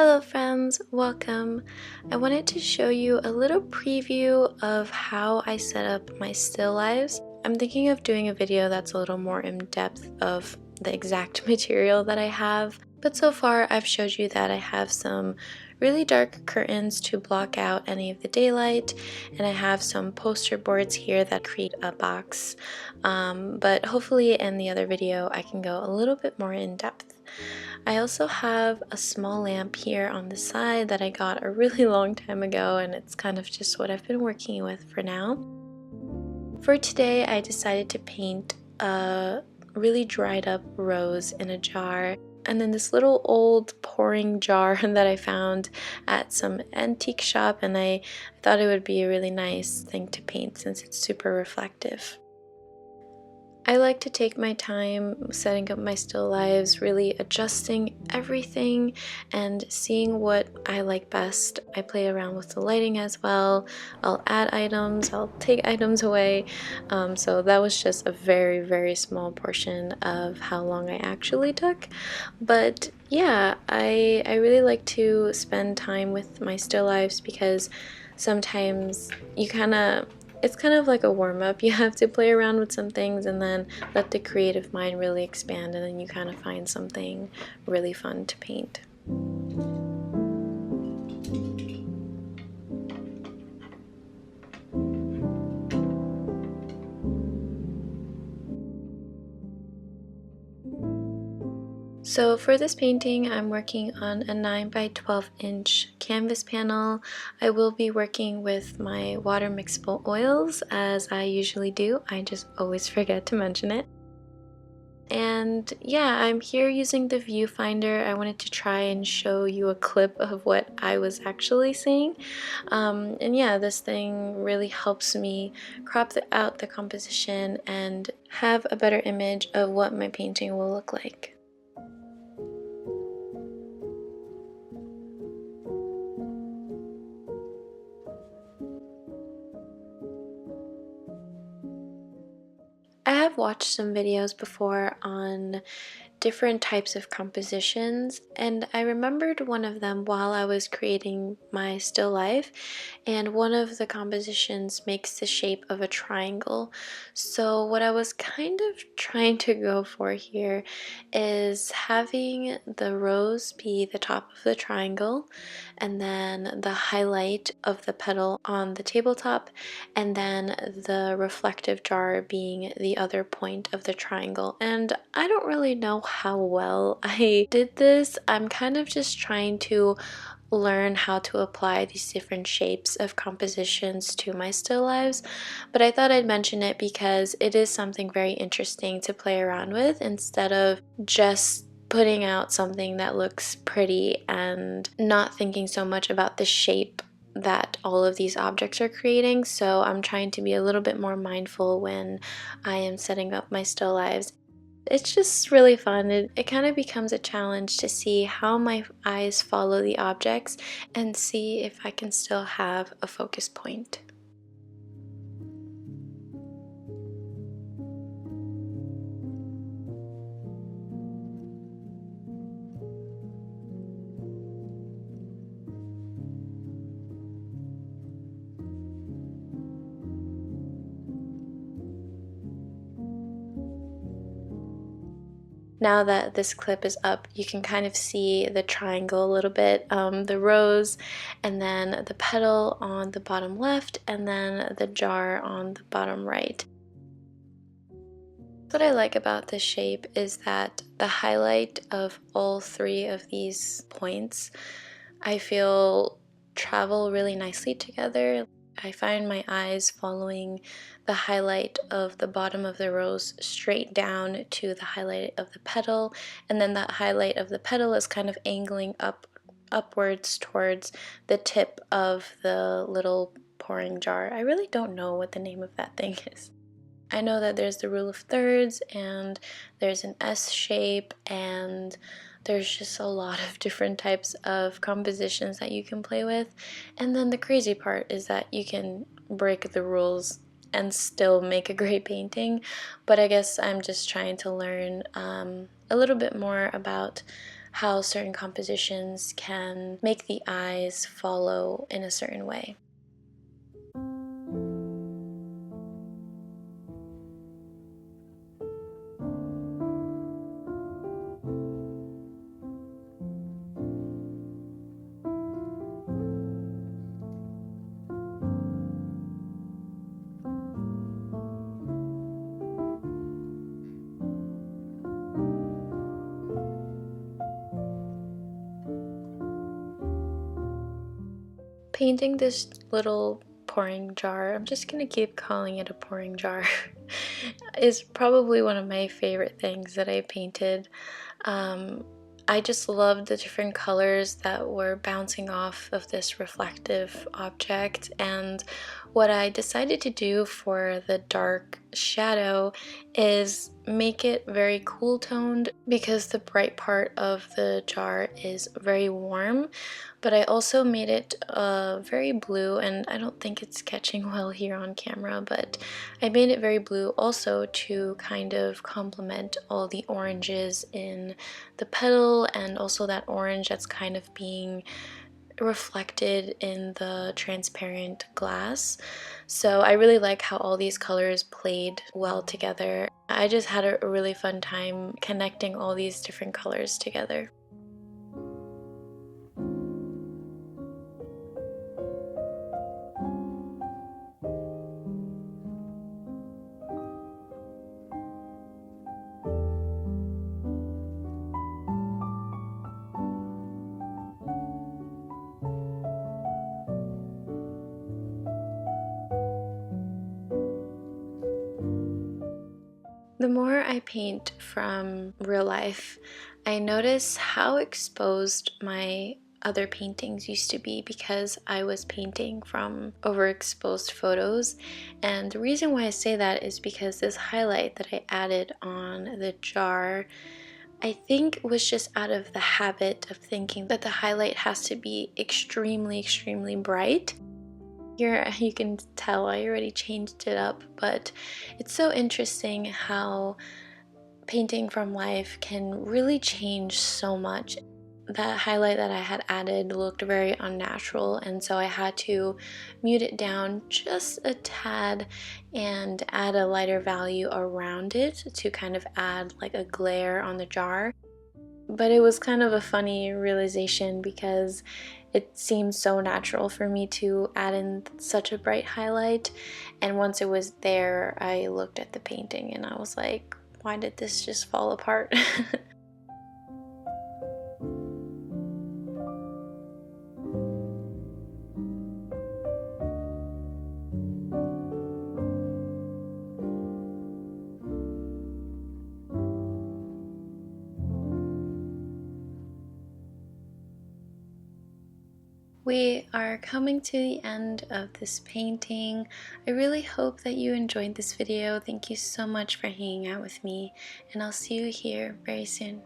Hello friends, welcome. I wanted to show you a little preview of how I set up my still lives. I'm thinking of doing a video that's a little more in depth of the exact material that I have, but so far I've showed you that I have some really dark curtains to block out any of the daylight, and I have some poster boards here that create a box, but hopefully in the other video I can go a little bit more in depth. I also have a small lamp here on the side that I got a really long time ago, and it's kind of just what I've been working with for now. For today, I decided to paint a really dried up rose in a jar, and then this little old pouring jar that I found at some antique shop, and I thought it would be a really nice thing to paint since it's super reflective. I like to take my time setting up my still lives, really adjusting everything and seeing what I like best. I play around with the lighting as well. I'll add items, I'll take items away. So that was just a very, very small portion of how long I actually took. But yeah, I really like to spend time with my still lives because sometimes it's kind of like a warm-up. You have to play around with some things and then let the creative mind really expand, and then you kind of find something really fun to paint. So for this painting, I'm working on a 9 by 12 inch canvas panel. I will be working with my water mixable oils as I usually do. I just always forget to mention it. And yeah, I'm here using the viewfinder. I wanted to try and show you a clip of what I was actually seeing. And yeah, this thing really helps me crop out the composition and have a better image of what my painting will look like. I have watched some videos before on different types of compositions, and I remembered one of them while I was creating my still life, and one of the compositions makes the shape of a triangle. So what I was kind of trying to go for here is having the rose be the top of the triangle, and then the highlight of the petal on the tabletop, and then the reflective jar being the other point of the triangle. And I don't really know how well I did this. I'm kind of just trying to learn how to apply these different shapes of compositions to my still lives, but I thought I'd mention it because it is something very interesting to play around with instead of just putting out something that looks pretty and not thinking so much about the shape that all of these objects are creating. So I'm trying to be a little bit more mindful when I am setting up my still lives. It's just really fun. It kind of becomes a challenge to see how my eyes follow the objects and see if I can still have a focus point. Now that this clip is up, you can kind of see the triangle a little bit, the rose, and then the petal on the bottom left, and then the jar on the bottom right. What I like about this shape is that the highlight of all three of these points, I feel, travel really nicely together. I find my eyes following the highlight of the bottom of the rose straight down to the highlight of the petal, and then that highlight of the petal is kind of angling upwards towards the tip of the little pouring jar. I really don't know what the name of that thing is. I know that there's the rule of thirds, and there's an S shape, and there's just a lot of different types of compositions that you can play with. And then the crazy part is that you can break the rules and still make a great painting. But I guess I'm just trying to learn a little bit more about how certain compositions can make the eyes follow in a certain way. Painting this little pouring jar, I'm just gonna keep calling it a pouring jar, is probably one of my favorite things that I painted. Um, I just loved the different colors that were bouncing off of this reflective object, and what I decided to do for the dark shadow is make it very cool toned because the bright part of the jar is very warm, but I also made it very blue, and I don't think it's catching well here on camera, but I made it very blue also to kind of complement all the oranges in the petal, and also that orange that's kind of being reflected in the transparent glass. So I really like how all these colors played well together. I just had a really fun time connecting all these different colors together. The more I paint from real life, I notice how exposed my other paintings used to be because I was painting from overexposed photos. And the reason why I say that is because this highlight that I added on the jar, I think was just out of the habit of thinking that the highlight has to be extremely, extremely bright. Here you can tell I already changed it up, but it's so interesting how painting from life can really change so much. That highlight that I had added looked very unnatural, and so I had to mute it down just a tad and add a lighter value around it to kind of add like a glare on the jar. But it was kind of a funny realization because it seemed so natural for me to add in such a bright highlight, and once it was there, I looked at the painting and I was like, why did this just fall apart? We are coming to the end of this painting. I really hope that you enjoyed this video. Thank you so much for hanging out with me, and I'll see you here very soon.